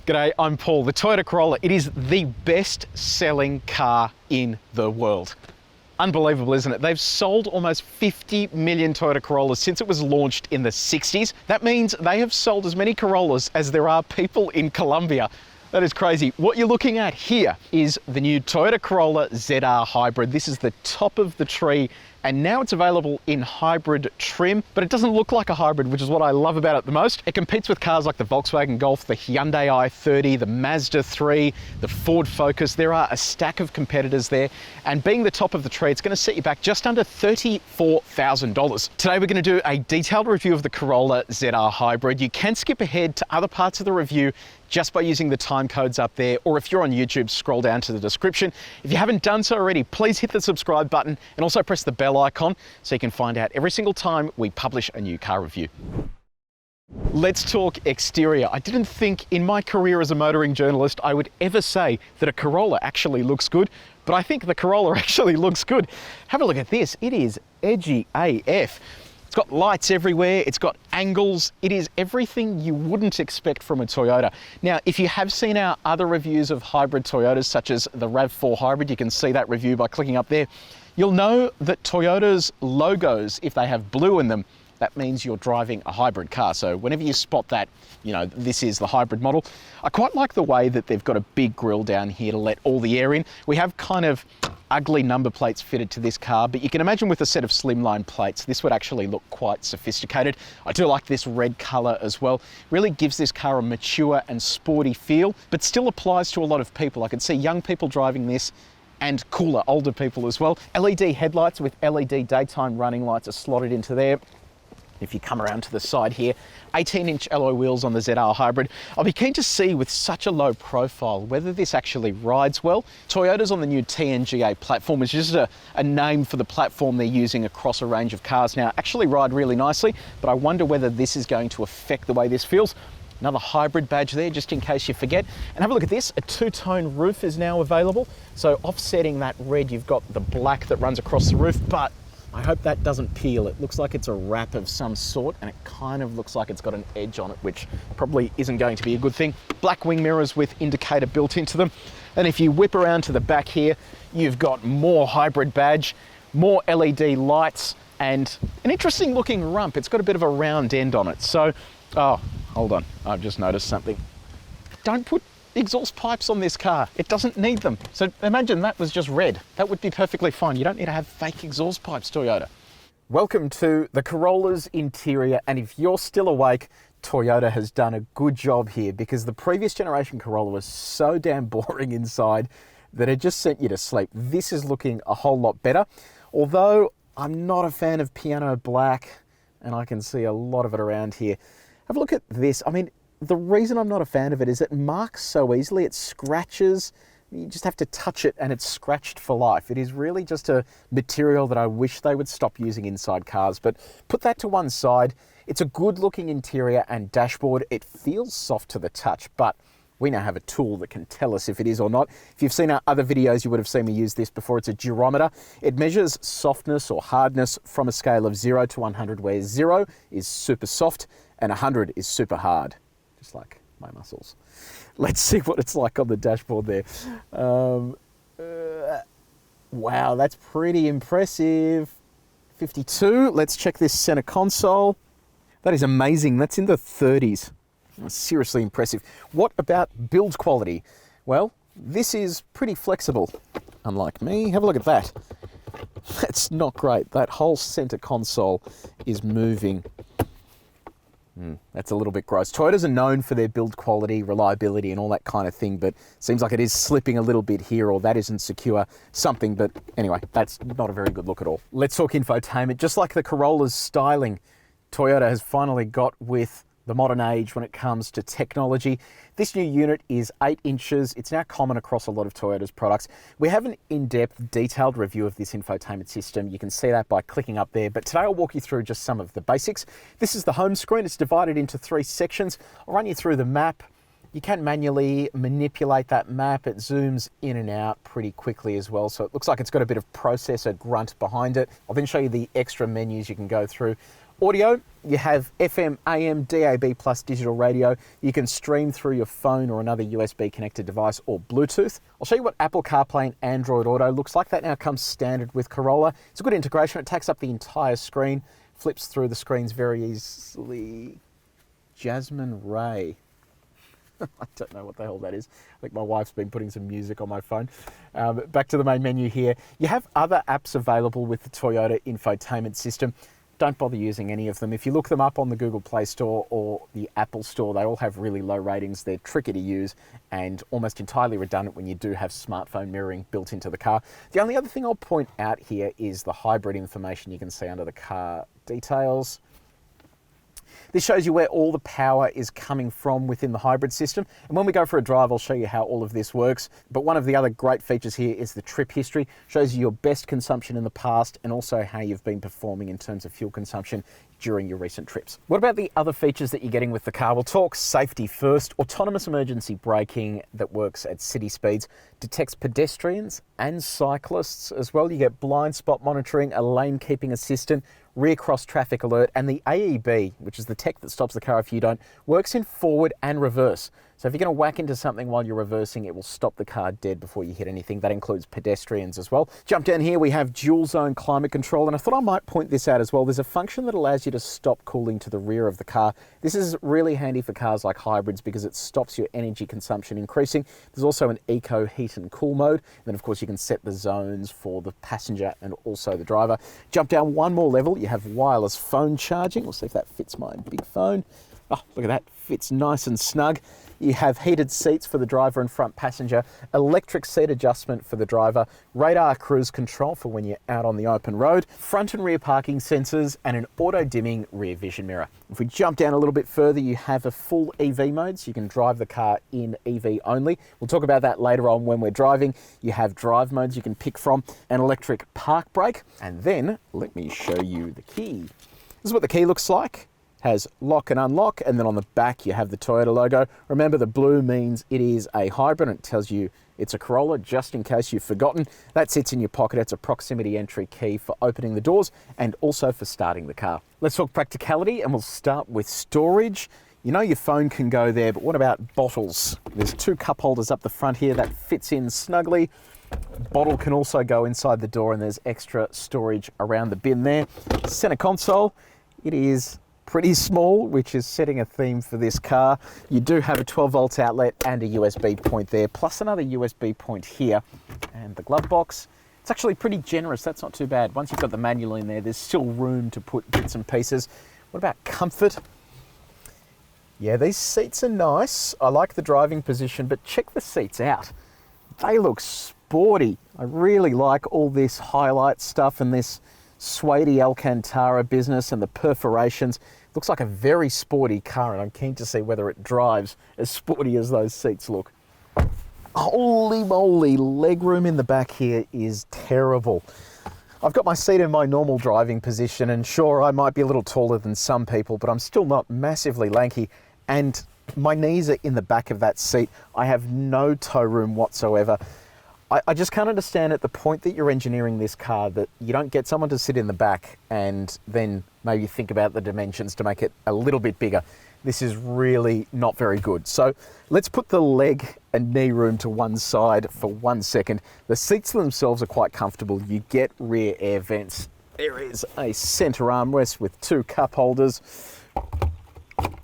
G'day, I'm Paul. The Toyota Corolla, it is the best-selling car in the world. Unbelievable, isn't it? They've sold almost 50 million Toyota Corollas since it was launched in the 60s. That means they have sold as many Corollas as there are people in Colombia. That is crazy. What you're looking at here is the new Toyota Corolla ZR hybrid. This is the top of the tree, and now it's available in hybrid trim, but it doesn't look like a hybrid, which is what I love about it the most. It competes with cars like the Volkswagen Golf, the Hyundai i30, the Mazda 3, the Ford Focus. There are a stack of competitors there, and being the top of the tree, it's going to set you back just under $34,000. Today, we're going to do a detailed review of the Corolla ZR hybrid. You can skip ahead to other parts of the review just by using the time codes up there, or if you're on YouTube, scroll down to the description. If you haven't done so already, please hit the subscribe button and also press the bell icon so you can find out every single time we publish a new car review. Let's talk exterior. I didn't think in my career as a motoring journalist I would ever say that a Corolla actually looks good, but I think the Corolla actually looks good. Have a look at this. It is edgy AF. It's got lights everywhere, it's got angles, it is everything you wouldn't expect from a Toyota. Now, if you have seen our other reviews of hybrid Toyotas, such as the RAV4 hybrid, you can see that review by clicking up there. You'll know that Toyota's logos, if they have blue in them, that means you're driving a hybrid car. So whenever you spot that, you know, this is the hybrid model. I quite like the way that they've got a big grille down here to let all the air in. We have kind of ugly number plates fitted to this car, but you can imagine with a set of slimline plates, this would actually look quite sophisticated. I do like this red color as well. Really gives this car a mature and sporty feel, but still applies to a lot of people. I can see young people driving this and cooler, older people as well. LED headlights with LED daytime running lights are slotted into there. If you come around to the side here, 18-inch alloy wheels on the ZR hybrid. I'll be keen to see with such a low profile whether this actually rides well. Toyota's on the new TNGA platform, which is just a name for the platform they're using across a range of cars now. Actually ride really nicely, but I wonder whether this is going to affect the way this feels. Another hybrid badge there, just in case you forget. And have a look at this, a two-tone roof is now available. So offsetting that red, you've got the black that runs across the roof, but I hope that doesn't peel. It looks like it's a wrap of some sort, and it kind of looks like it's got an edge on it, which probably isn't going to be a good thing. Black wing mirrors with indicator built into them. And if you whip around to the back here, you've got more hybrid badge, more LED lights, and an interesting looking rump. It's got a bit of a round end on it. So, oh, hold on, I've just noticed something. Don't put exhaust pipes on this car. It doesn't need them. So imagine that was just red. That would be perfectly fine. You don't need to have fake exhaust pipes, Toyota. Welcome to the Corolla's interior, and if you're still awake, Toyota has done a good job here, because the previous generation Corolla was so damn boring inside that it just sent you to sleep. This is looking a whole lot better, although I'm not a fan of piano black, and I can see a lot of it around here. Have a look at this. I mean, the reason I'm not a fan of it is it marks so easily. It scratches. You just have to touch it and it's scratched for life. It is really just a material that I wish they would stop using inside cars. But put that to one side. It's a good looking interior and dashboard. It feels soft to the touch, but we now have a tool that can tell us if it is or not. If you've seen our other videos, you would have seen me use this before. It's a durometer. It measures softness or hardness from a scale of 0 to 100, where 0 is super soft and 100 is super hard. Just like my muscles. Let's see what it's like on the dashboard there. Wow, that's pretty impressive. 52, let's check this center console. That is amazing, that's in the 30s. That's seriously impressive. What about build quality? Well, this is pretty flexible, unlike me. Have a look at that. That's not great. That whole center console is moving. That's a little bit gross. Toyotas are known for their build quality, reliability, and all that kind of thing, but seems like it is slipping a little bit here, or that isn't secure, something. But anyway, that's not a very good look at all. Let's talk infotainment. Just like the Corolla's styling, Toyota has finally got with the modern age when it comes to technology. This new unit is 8 inches. It's now common across a lot of Toyota's products. We have an in-depth, detailed review of this infotainment system. You can see that by clicking up there, but today I'll walk you through just some of the basics. This is the home screen. It's divided into 3 sections. I'll run you through the map. You can manually manipulate that map. It zooms in and out pretty quickly as well, so it looks like it's got a bit of processor grunt behind it. I'll then show you the extra menus you can go through. Audio, you have FM, AM, DAB plus digital radio. You can stream through your phone or another USB connected device or Bluetooth. I'll show you what Apple CarPlay and Android Auto looks like. That now comes standard with Corolla. It's a good integration. It takes up the entire screen, flips through the screens very easily. Jasmine Ray. I don't know what the hell that is. I think my wife's been putting some music on my phone. Back to the main menu here. You have other apps available with the Toyota Infotainment system. Don't bother using any of them. If you look them up on the Google Play Store or the Apple Store, they all have really low ratings. They're tricky to use and almost entirely redundant when you do have smartphone mirroring built into the car. The only other thing I'll point out here is the hybrid information you can see under the car details. This shows you where all the power is coming from within the hybrid system. And when we go for a drive, I'll show you how all of this works. But one of the other great features here is the trip history. Shows you your best consumption in the past and also how you've been performing in terms of fuel consumption during your recent trips. What about the other features that you're getting with the car? We'll talk safety first. Autonomous emergency braking that works at city speeds, detects pedestrians and cyclists as well. You get blind spot monitoring, a lane keeping assistant, rear cross traffic alert, and the AEB, which is the tech that stops the car if you don't, works in forward and reverse. So if you're going to whack into something while you're reversing, it will stop the car dead before you hit anything. That includes pedestrians as well. Jump down here, we have dual zone climate control, and I thought I might point this out as well. There's a function that allows you to stop cooling to the rear of the car. This is really handy for cars like hybrids because it stops your energy consumption increasing. There's also an eco heat and cool mode. And then of course you can set the zones for the passenger and also the driver. Jump down one more level, you have wireless phone charging. We'll see if that fits my big phone. Oh, look at that, fits nice and snug. You have heated seats for the driver and front passenger, electric seat adjustment for the driver, radar cruise control for when you're out on the open road, front and rear parking sensors, and an auto-dimming rear vision mirror. If we jump down a little bit further, you have a full EV mode, so you can drive the car in EV only. We'll talk about that later on when we're driving. You have drive modes you can pick from, an electric park brake, and then let me show you the key. This is what the key looks like. Has lock and unlock, and then on the back you have the Toyota logo. Remember, the blue means it is a hybrid, and it tells you it's a Corolla, just in case you've forgotten. That sits in your pocket. It's a proximity entry key for opening the doors and also for starting the car. Let's talk practicality, and we'll start with storage. You know your phone can go there, but what about bottles? There's two cup holders up the front here that fits in snugly. Bottle can also go inside the door, and there's extra storage around the bin there. Center console, it is pretty small, which is setting a theme for this car. You do have a 12 volt outlet and a USB point there, plus another USB point here. And the glove box, it's actually pretty generous. That's not too bad. Once you've got the manual in there, there's still room to put bits and pieces. What about comfort? Yeah, these seats are nice. I like the driving position, but check the seats out. They look sporty. I really like all this highlight stuff and this suede Alcantara business and the perforations. Looks like a very sporty car, and I'm keen to see whether it drives as sporty as those seats look. Holy moly, legroom in the back here is terrible. I've got my seat in my normal driving position, and sure, I might be a little taller than some people, but I'm still not massively lanky, and my knees are in the back of that seat. I have no toe room whatsoever. I just can't understand at the point that you're engineering this car that you don't get someone to sit in the back and then maybe think about the dimensions to make it a little bit bigger. This is really not very good. So let's put the leg and knee room to one side for 1 second. The seats themselves are quite comfortable. You get rear air vents. There is a center armrest with two cup holders.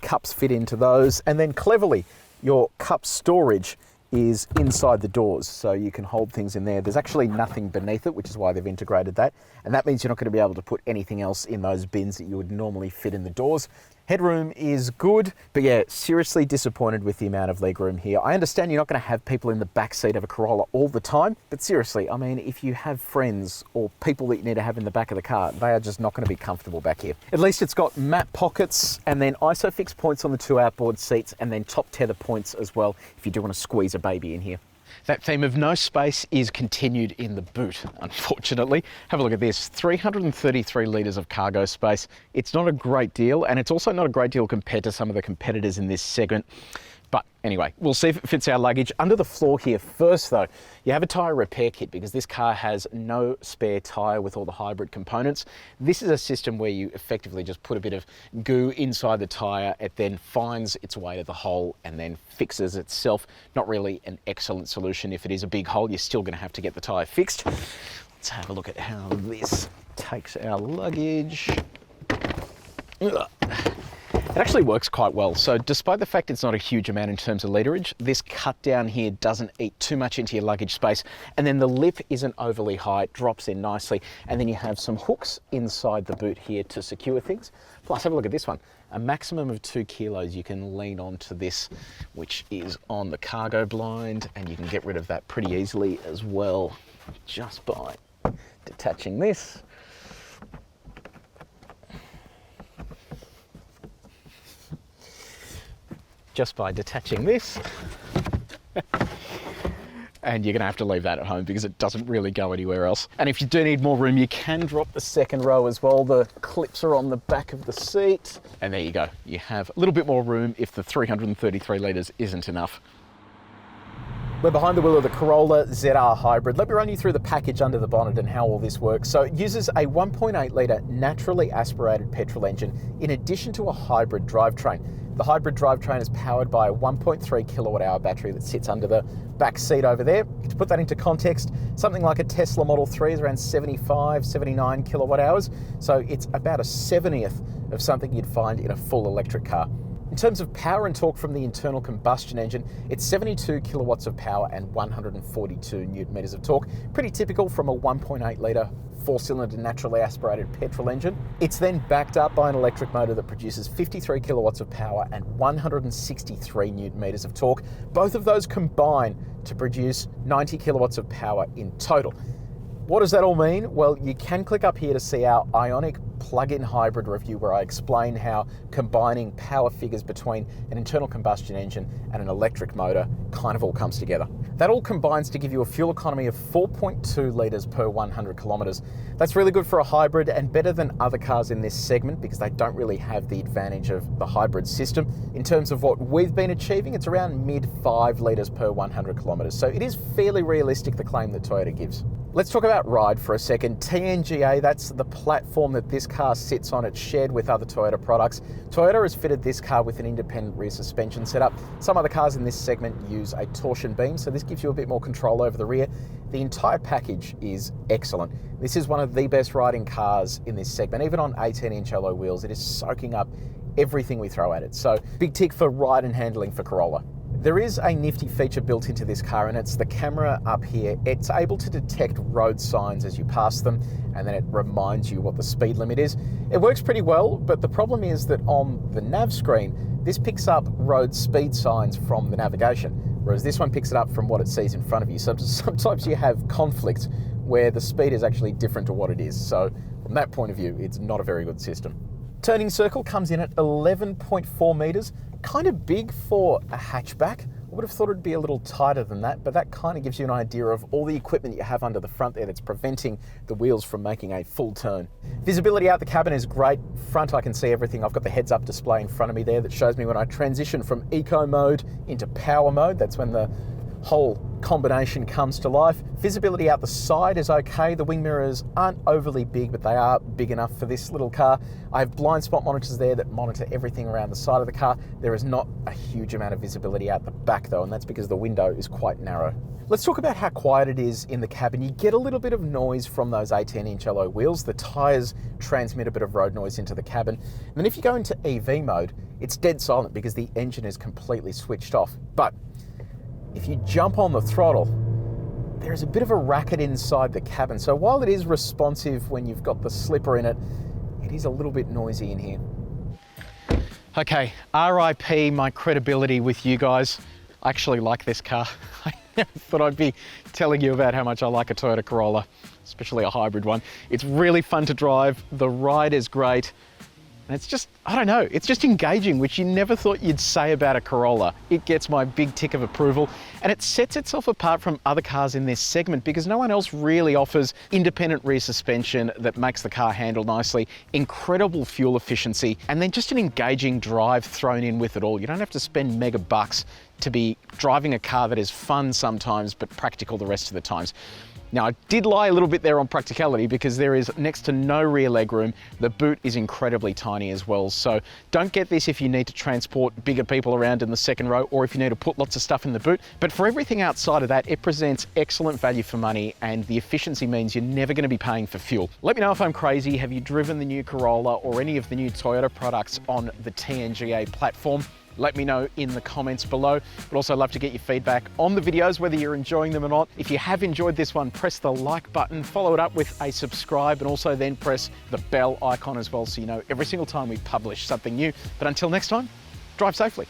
Cups fit into those. And then cleverly, your cup storage is inside the doors, so you can hold things in there. There's actually nothing beneath it, which is why they've integrated that. And that means you're not going to be able to put anything else in those bins that you would normally fit in the doors. Headroom is good, but yeah, seriously disappointed with the amount of legroom here. I understand you're not going to have people in the back seat of a Corolla all the time, but seriously, I mean, if you have friends or people that you need to have in the back of the car, they are just not going to be comfortable back here. At least it's got map pockets and then ISOFIX points on the two outboard seats, and then top tether points as well if you do want to squeeze a baby in here. That theme of no space is continued in the boot, unfortunately. Have a look at this, 333 litres of cargo space. It's not a great deal, and it's also not a great deal compared to some of the competitors in this segment. But Anyway, we'll see if it fits our luggage. Under the floor here first though, you have a tyre repair kit because this car has no spare tyre with all the hybrid components. This is a system where you effectively just put a bit of goo inside the tyre. It then finds its way to the hole and then fixes itself. Not really an excellent solution. If it is a big hole, you're still going to have to get the tyre fixed. Let's have a look at how this takes our luggage. Ugh. It actually works quite well. So despite the fact it's not a huge amount in terms of literage, this cut down here doesn't eat too much into your luggage space. And then the lip isn't overly high, it drops in nicely. And then you have some hooks inside the boot here to secure things. Plus, have a look at this one. A maximum of 2 kilos you can lean onto this, which is on the cargo blind. And you can get rid of that pretty easily as well, just by detaching this. Just by detaching this. And you're going to have to leave that at home because it doesn't really go anywhere else. And if you do need more room, you can drop the second row as well. The clips are on the back of the seat. And there you go. You have a little bit more room if the 333 litres isn't enough. We're behind the wheel of the Corolla ZR Hybrid. Let me run you through the package under the bonnet and how all this works. So it uses a 1.8 litre naturally aspirated petrol engine in addition to a hybrid drivetrain. The hybrid drivetrain is powered by a 1.3 kilowatt hour battery that sits under the back seat over there. To put that into context, something like a Tesla Model 3 is around 75, 79 kilowatt hours. So it's about a 70th of something you'd find in a full electric car. In terms of power and torque from the internal combustion engine, it's 72 kilowatts of power and 142 newton meters of torque. Pretty typical from a 1.8 litre 4-cylinder naturally aspirated petrol engine. It's then backed up by an electric motor that produces 53 kilowatts of power and 163 newton meters of torque. Both of those combine to produce 90 kilowatts of power in total. What does that all mean? Well, you can click up here to see our Ioniq plug-in hybrid review where I explain how combining power figures between an internal combustion engine and an electric motor kind of all comes together. That all combines to give you a fuel economy of 4.2 litres per 100 kilometres. That's really good for a hybrid and better than other cars in this segment because they don't really have the advantage of the hybrid system. In terms of what we've been achieving, it's around mid 5 litres per 100 kilometres. So it is fairly realistic, the claim that Toyota gives. Let's talk about ride for a second. TNGA, that's the platform that this car sits on. It's shared with other Toyota products. Toyota has fitted this car with an independent rear suspension setup. Some other cars in this segment use a torsion beam, so this gives you a bit more control over the rear. The entire package is excellent. This is one of the best riding cars in this segment. Even on 18-inch alloy wheels, it is soaking up everything we throw at it. So big tick for ride and handling for Corolla. There is a nifty feature built into this car and it's the camera up here. It's able to detect road signs as you pass them and then it reminds you what the speed limit is. It works pretty well, but the problem is that on the nav screen, this picks up road speed signs from the navigation, whereas this one picks it up from what it sees in front of you. So sometimes you have conflict where the speed is actually different to what it is. So from that point of view, it's not a very good system. Turning circle comes in at 11.4 meters. Kind of big for a hatchback. I would have thought it'd be a little tighter than that, but that kind of gives you an idea of all the equipment you have under the front there that's preventing the wheels from making a full turn. Visibility out the cabin is great. Front, I can see everything. I've got the heads-up display in front of me there that shows me when I transition from eco mode into power mode. That's when the whole combination comes to life. Visibility out the side is okay. The wing mirrors aren't overly big, but they are big enough for this little car. I have blind spot monitors there that monitor everything around the side of the car. There is not a huge amount of visibility out the back though, and that's because the window is quite narrow. Let's talk about how quiet it is in the cabin. You get a little bit of noise from those 18-inch alloy wheels. The tyres transmit a bit of road noise into the cabin. And then if you go into EV mode, it's dead silent because the engine is completely switched off. But if you jump on the throttle, there's a bit of a racket inside the cabin. So while it is responsive when you've got the slipper in it, it is a little bit noisy in here. Okay, RIP my credibility with you guys. I actually like this car. I never thought I'd be telling you about how much I like a Toyota Corolla, especially a hybrid one. It's really fun to drive. The ride is great. And it's just, I don't know, it's just engaging, which you never thought you'd say about a Corolla. It gets my big tick of approval, and it sets itself apart from other cars in this segment because no one else really offers independent rear suspension that makes the car handle nicely, incredible fuel efficiency, and then just an engaging drive thrown in with it all. You don't have to spend mega bucks to be driving a car that is fun sometimes, but practical the rest of the times. Now, I did lie a little bit there on practicality because there is next to no rear legroom. The boot is incredibly tiny as well. So don't get this if you need to transport bigger people around in the second row or if you need to put lots of stuff in the boot. But for everything outside of that, it presents excellent value for money, and the efficiency means you're never going to be paying for fuel. Let me know if I'm crazy. Have you driven the new Corolla or any of the new Toyota products on the TNGA platform? Let me know in the comments below. I'd also love to get your feedback on the videos, whether you're enjoying them or not. If you have enjoyed this one, press the like button, follow it up with a subscribe, and also then press the bell icon as well so you know every single time we publish something new. But until next time, drive safely.